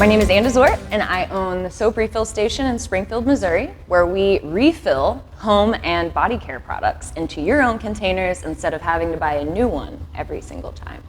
My name is Anne Dezort, and I own the soap refill station in Springfield, Missouri, where we refill home and body care products into your own containers instead of having to buy a new one every single time.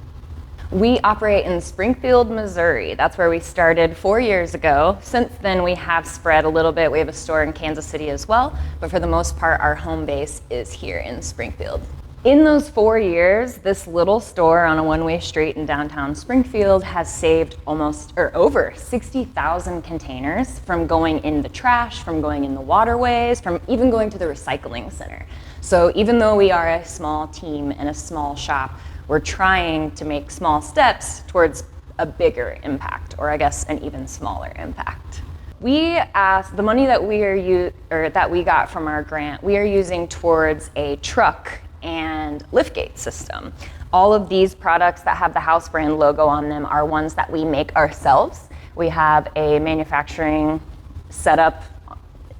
We operate in Springfield, Missouri. That's where we started 4 years ago. Since then, we have spread a little bit. We have a store in Kansas City as well, but for the most part, our home base is here in Springfield. In those 4 years, this little store on a one-way street in downtown Springfield has saved over 60,000 containers from going in the trash, from going in the waterways, from even going to the recycling center. So even though we are a small team and a small shop, we're trying to make small steps towards a bigger impact, or I guess an even smaller impact. We asked the money that we got from our grant, we are using towards a truck and liftgate system. All of these products that have the house brand logo on them are ones that we make ourselves. We have a manufacturing setup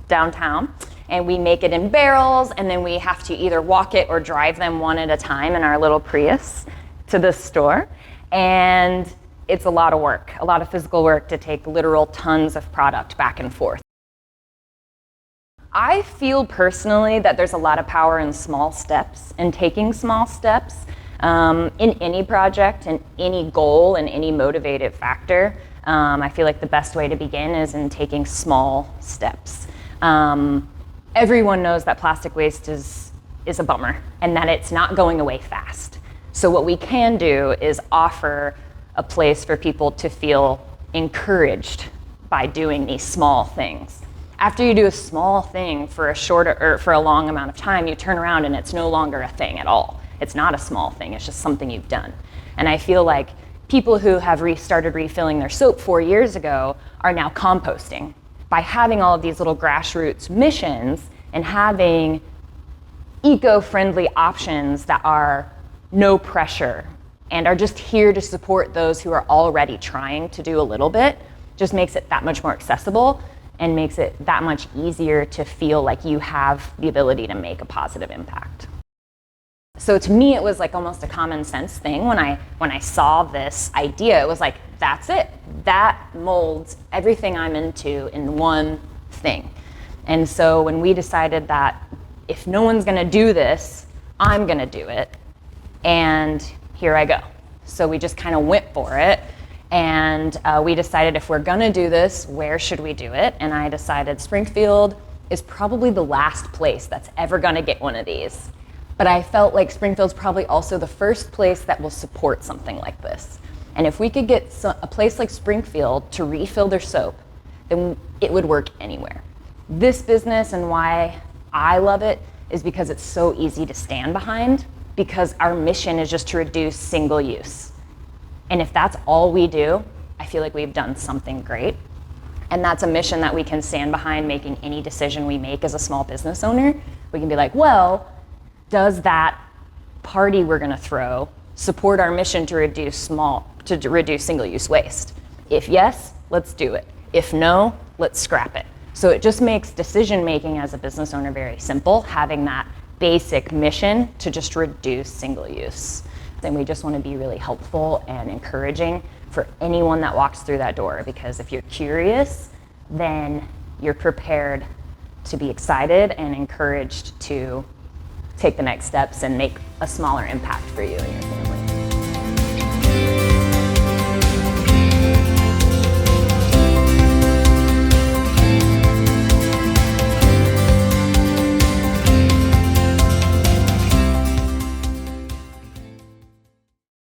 downtown, and we make it in barrels, and then we have to either walk it or drive them one at a time in our little Prius to the store. And it's a lot of work, a lot of physical work to take literal tons of product back and forth. I feel personally that there's a lot of power in small steps and taking small steps in any project and any goal and any motivative factor. I feel like the best way to begin is in taking small steps. Everyone knows that plastic waste is a bummer and that it's not going away fast. So what we can do is offer a place for people to feel encouraged by doing these small things. After you do a small thing for a long amount of time, you turn around and it's no longer a thing at all. It's not a small thing, it's just something you've done. And I feel like people who have started refilling their soap 4 years ago are now composting. By having all of these little grassroots missions and having eco-friendly options that are no pressure and are just here to support those who are already trying to do a little bit, just makes it that much more accessible and makes it that much easier to feel like you have the ability to make a positive impact. So to me, it was like almost a common sense thing when I saw this idea. It was like, that's it. That molds everything I'm into in one thing. And so when we decided that if no one's gonna do this, I'm gonna do it, and here I go. So we just kind of went for it. And we decided if we're gonna do this, where should we do it? And I decided Springfield is probably the last place that's ever gonna get one of these. But I felt like Springfield's probably also the first place that will support something like this. And if we could get a place like Springfield to refill their soap, then it would work anywhere. This business and why I love it is because it's so easy to stand behind, because our mission is just to reduce single use. And if that's all we do, I feel like we've done something great. And that's a mission that we can stand behind making any decision we make as a small business owner. We can be like, well, does that party we're gonna throw support our mission to reduce single-use waste? If yes, let's do it. If no, let's scrap it. So it just makes decision-making as a business owner very simple, having that basic mission to just reduce single use. And we just want to be really helpful and encouraging for anyone that walks through that door, because if you're curious, then you're prepared to be excited and encouraged to take the next steps and make a smaller impact for you and your family.